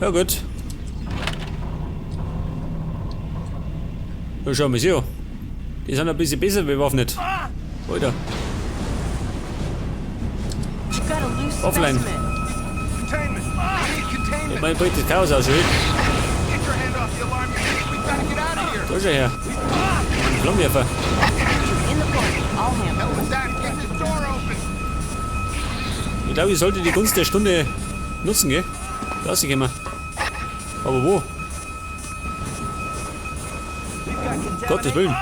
Ja gut. Ja, schau mal so. Die sind ein bisschen besser bewaffnet. Alter. Offline. Ich meine, bringt das Chaos aus, oder? Da ist er her. Ein Flammenwerfer. Ich glaube, ich sollte die Gunst der Stunde nutzen, gell? Da ist sie gekommen. Aber wo? Gottes Willen.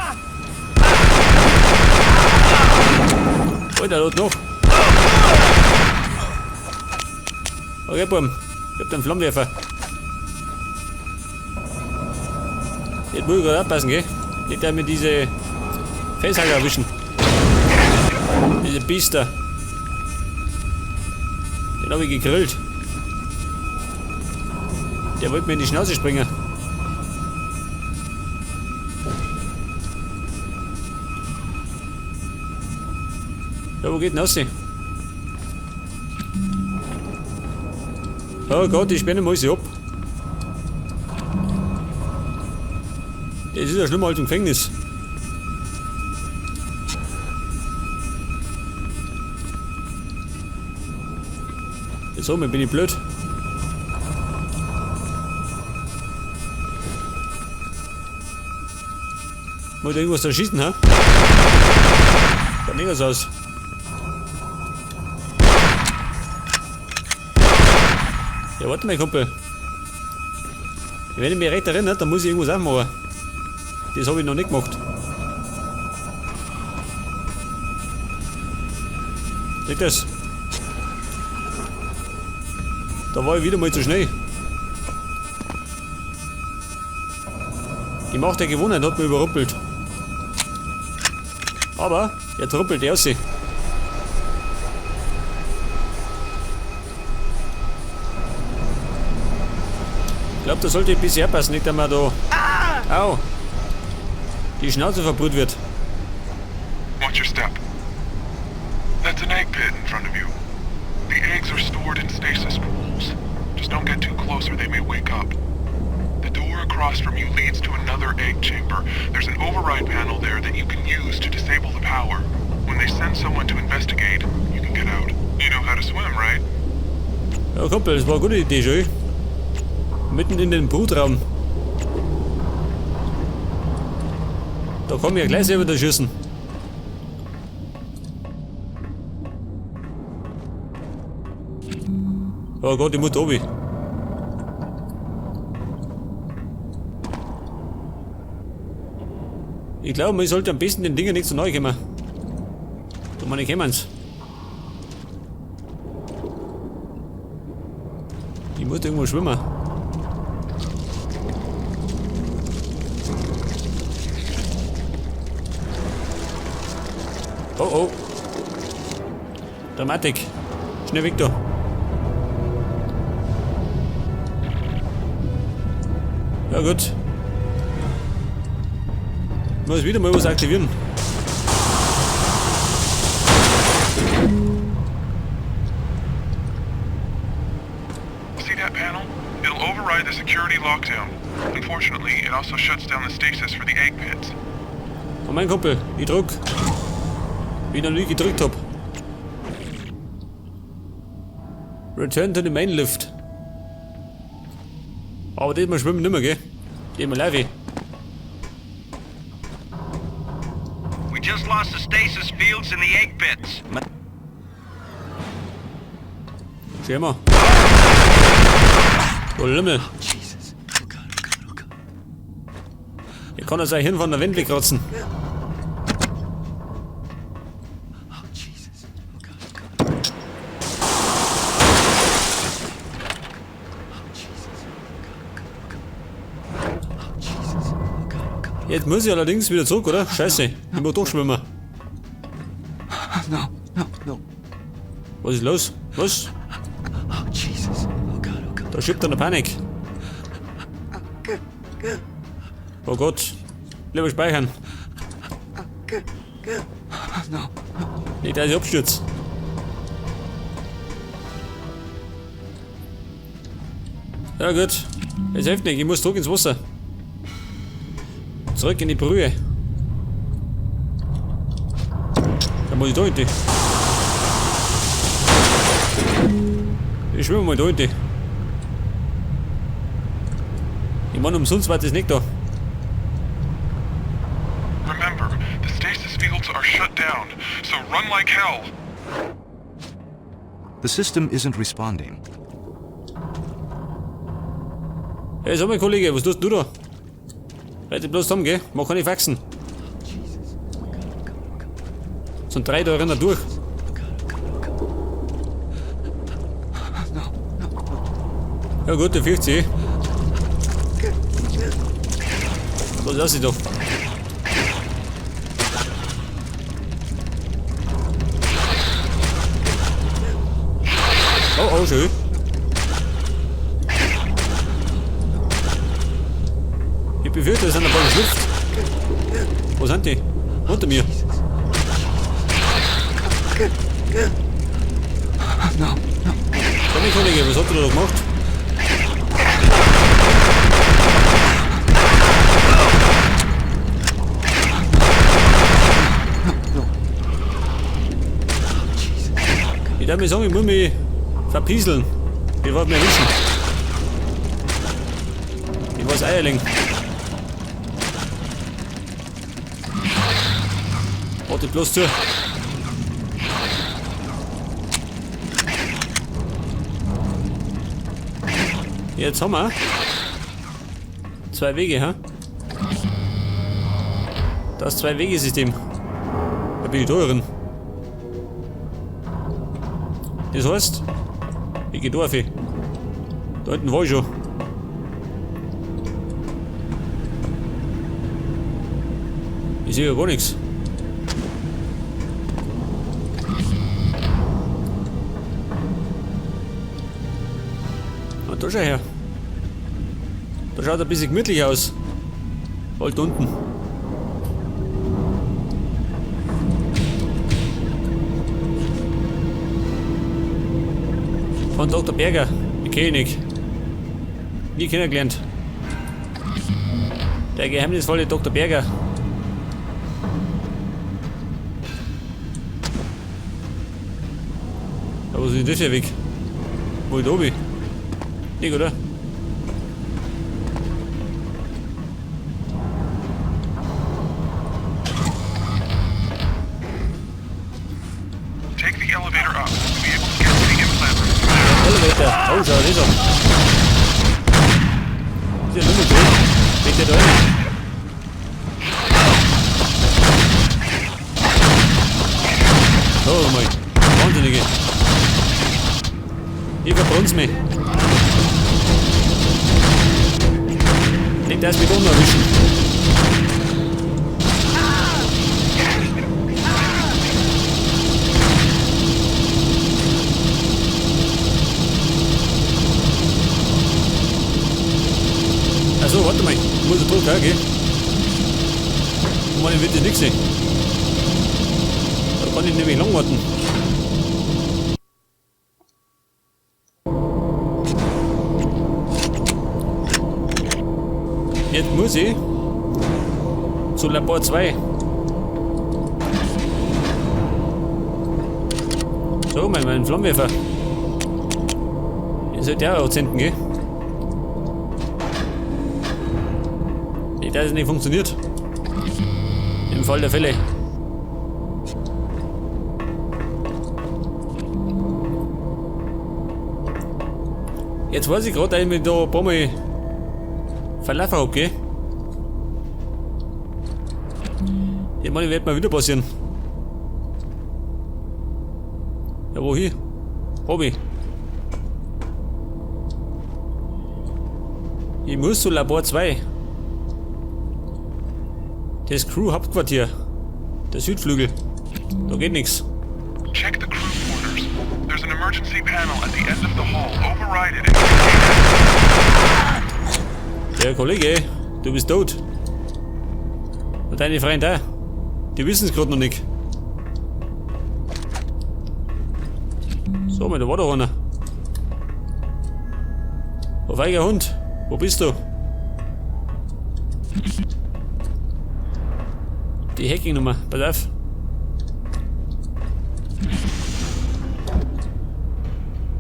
Alter, dort noch. Okay, Buben. Ich hab den Flammenwerfer. Jetzt muss ich gerade abpassen, gell? Nicht der mit diese Felshacker erwischen. Diese Biester. Den habe ich gegrillt. Der wollte mir in die Schnauze springen. Ja, wo geht denn aus? Oh Gott, ich spenne mal sie ab. Das ist ja schlimmer als im Gefängnis. Jetzt so, bin ich blöd. Muss ich irgendwas da schießen, ha? Schaut nicht so aus. Ja, warte mal, Kumpel. Wenn ich mich recht erinnere, dann muss ich irgendwas anmachen. Das habe ich noch nicht gemacht. Seht das? Da war ich wieder mal zu schnell. Die Macht der Gewohnheit hat mich überrumpelt. Aber, jetzt rumpelt er aus. Ich glaube, da sollte ich ein bisschen aufpassen, nicht, dass man da... Au! Die Schnauze verbrüht wird. Watch your step. That's an egg pit in front of you. The eggs are stored in stasis pools. Just don't get too close or they may wake up. The door across from you leads to another egg chamber. There's an override panel there that you can use to disable the power. When they send someone to investigate, you can get out. You know how to swim, right? Ja, Kumpel, das war eine gute Idee, schon. Mitten in den Brutraum. Da kann ich ja gleich selber da schießen. Oh Gott, ich muss da oben. Ich glaube, man sollte am besten den Dingen nicht so neu kommen. Da meine kommen's. Ich muss irgendwo schwimmen. Oh oh. Dramatik. Schnell weg da. Ja gut. Muss wieder mal was aktivieren. See that panel? It'll override the security lockdown. Unfortunately, it also shuts down the stasis for the egg pits. Oh mein Kumpel, ich drück. Wie ich noch nie gedrückt hab. Return to the main lift. Aber diesmal schwimmen nicht mehr, gell? Diesmal live. We just lost the stasis fields in the egg pits. Schau mal. Oh Lümmel. Hier kann er sein Hirn von der Wand wegkratzen. Jetzt muss ich allerdings wieder zurück, oder? Scheiße, ich muss durchschwimmen. No. Was ist los? Was? Oh, Jesus. Oh God. Da schiebt er eine Panik. Oh Gott. Lieber speichern. No. Nicht, dass ich abstürze. Ja gut. Es hilft nicht, ich muss zurück ins Wasser. Zurück in die Brühe. Da muss ich da hinten. Ich schwimme mal da hinten. Ich meine, umsonst war das nicht da. Remember, the stasis fields are shut down, so run like hell. The system isn't responding. Hey, sag mal, Kollege, was tust du da? Halt dich bloß zusammen, gell? Mach keine Faxen. Sind 3 da rennen durch. Ja gut, der fürcht sich. Was lass ich da? Oh, schön. Ich befürchte, da sind ein paar geschlüpft. Wo sind die? Unter mir. Komm, Kollege, was habt ihr da gemacht? Ich darf mir sagen, ich muss mich verpieseln. Ich wollte mich erwischen. Ich weiß Eierling. Warte bloß zu. Jetzt haben wir 2 Wege, ha? Das 2-Wege-System. Da bin ich da drin. Das heißt, ich gehe da auf. Da hinten war ich schon. Ich sehe ja gar nichts. Da schau her. Da schaut ein bisschen gemütlich aus. Halt unten. Von Dr. Berger, die König. Nie kennengelernt. Der geheimnisvolle Dr. Berger. Aber was ist denn das für Weg? Wo ich da bin? Nicht, oder? Take the elevator up. You'll be able to get to the implant room. Elevator. Oh, schau, das ist er. Ist ja Nummer drin. Geht der da rein? Oh mein. Wahnsinnige. Ich verbrann's mich. Nicht, dass mich unten erwischen. Achso, warte mal. Ich muss da drücken, gell? Ich meine, ich will das nicht sehen. Da kann ich nämlich lang warten. Jetzt muss ich zu Labor 2. So, mein Flammenwerfer. Ihr sollt ja auch zünden, gell? Nicht, dass es nicht funktioniert. Im Fall der Fälle. Jetzt weiß ich gerade, dass ich mich da ein paar Mal verlaufen habe, gell? Ich meine, wird mal wieder passieren. Ja, wohin? Hab ich. Ich muss zu Labor 2. Das Crew-Hauptquartier. Der Südflügel. Da geht nichts. Check the crew quarters. There's an emergency panel at the end of the hall. Override it. Der Kollege, du bist tot. Und deine Freunde auch. Die wissen es gerade noch nicht. So, da war doch einer. Oh, feiger Hund. Wo bist du? Die Hacking-Nummer. Pass auf.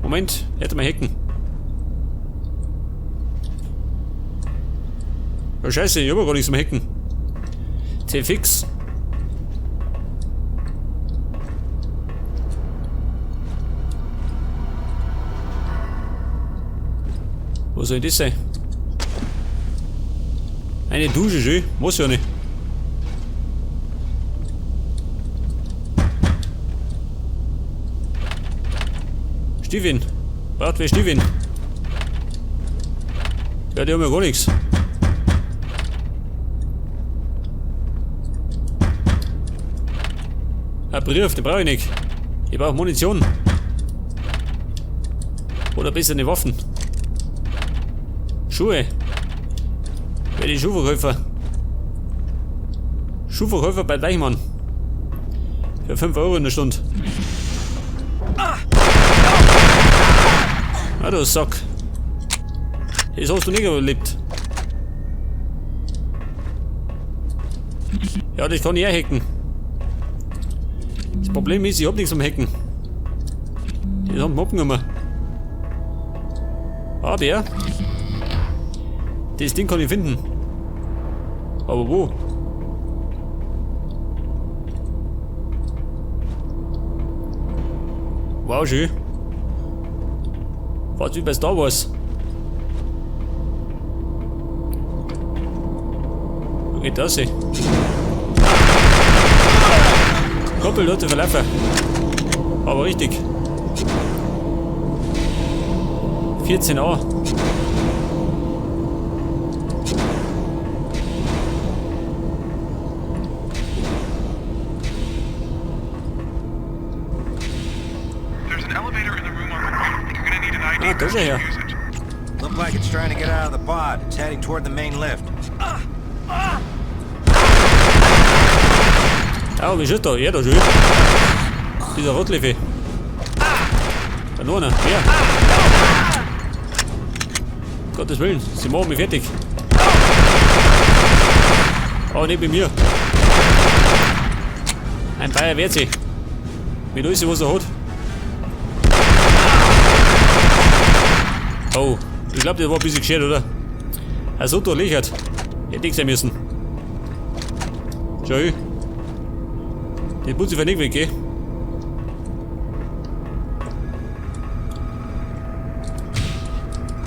Moment. Hätte mal hacken. Oh, scheiße. Ich hab gar nichts zum Hacken. C-Fix. Wo soll das sein? Eine Dusche, schön. Muss ja nicht. Stiefel. Braucht wer Stiefel? Ja, die haben ja gar nichts. Ein Brief, den brauche ich nicht. Ich brauche Munition. Oder besser eine Waffen. Schuhe. Wer die Schuhverkäufer? Schuhverkäufer bei Deichmann. Für 5 Euro in der Stunde. Ah, du Sack. Das hast du nicht überlebt. Ja, das kann ich auch hacken. Das Problem ist, ich hab nichts am Hacken. Die haben Moppen immer. Aber ja. Das Ding kann ich finden. Aber wo? Wow, schön. Fast wie bei Star Wars. Wo geht das hin? Koppel hat sie verlaufen. Aber richtig. 14a. There's an elevator in the room on the right. You're gonna need an ID there's badge a- to use it. Look like it's trying to get out of the pod. It's heading toward the main lift. Ah, wie ist da? Ja, da schön. Dieser Rotliffe. Da noch einer. Ja. Gottes Willen, sie machen mich fertig. Aber nicht bei mir. Ein Bayer wehrt sich. Mit alles, was er hat. Oh, ich glaube, das war ein bisschen gescheit, oder? Er so durchlichert. Hätte ich sein müssen. Schau. Den muss ich für nicht weggehen.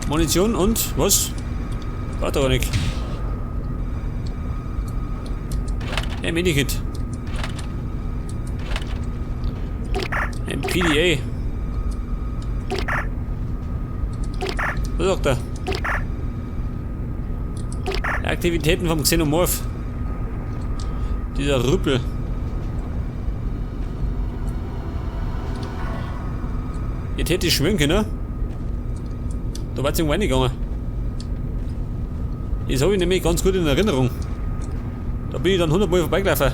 Munition und was? Warte aber nicht. Ein Minikit. Ein PDA. Was sagt er? Aktivitäten vom Xenomorph. Dieser Rüppel. Jetzt hätte ich schwimmen können. Da war es irgendwo reingegangen. Das habe ich nämlich ganz gut in Erinnerung. Da bin ich dann 100 Mal vorbeigelaufen.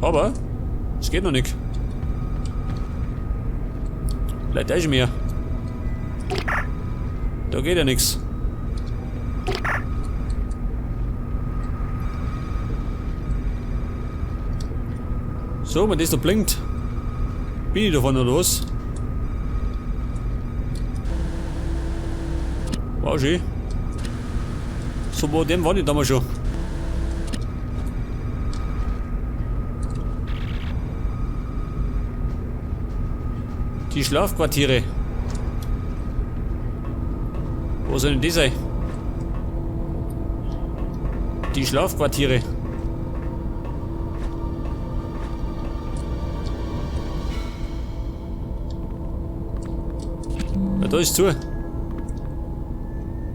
Aber es geht noch nicht. Vielleicht ist mehr. Da geht ja nichts. So, wenn das da blinkt, bin ich davon oder was? Wow, schön. So bei dem war ich damals schon. Die Schlafquartiere. Wo sollen die sein? Die Schlafquartiere. Ja, da ist zu.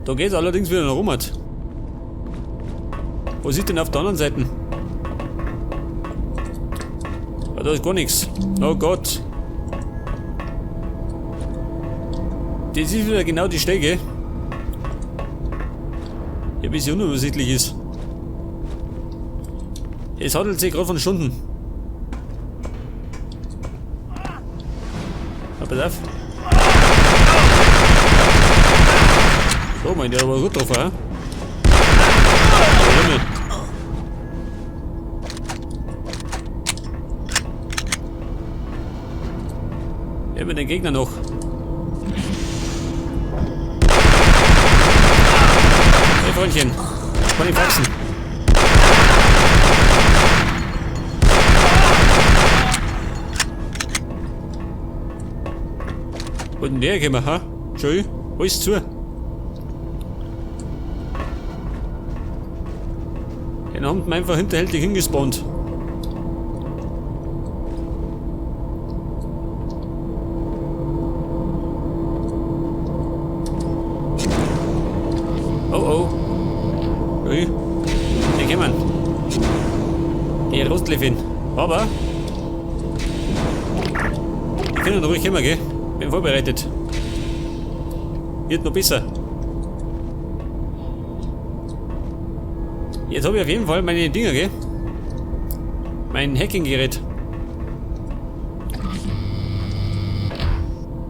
Da geht es allerdings wieder nach rum. Was ist denn auf der anderen Seite? Ja, da ist gar nichts. Oh Gott. Das ist wieder genau die Stege. Ja, bis sie unübersichtlich ist. Es handelt sich gerade von Stunden. Ja, pass auf. So, mein, der war gut drauf, ha? Himmel. Immer den Gegner noch. Hey Freundchen, kann ich wachsen. Und näher gehen wir, ha? Schön, alles zu. Den haben wir einfach hinterhältig hingespawnt. Oh oh. Ui. Die kommen. Die Rostlefin. Aber. Die können ruhig kommen, gell? Bin vorbereitet. Wird noch besser. Jetzt habe ich auf jeden Fall meine Dinger, gell? Mein Hacking-Gerät.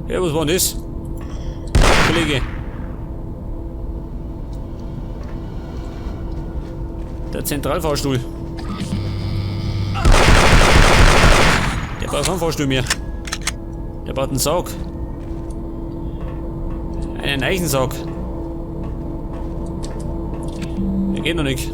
Ja, was war denn das? Kollege. Der Zentralfahrstuhl. Der braucht keinen Fahrstuhl mehr. Der braucht einen Sarg. Einen Eichensarg. Der geht noch nicht.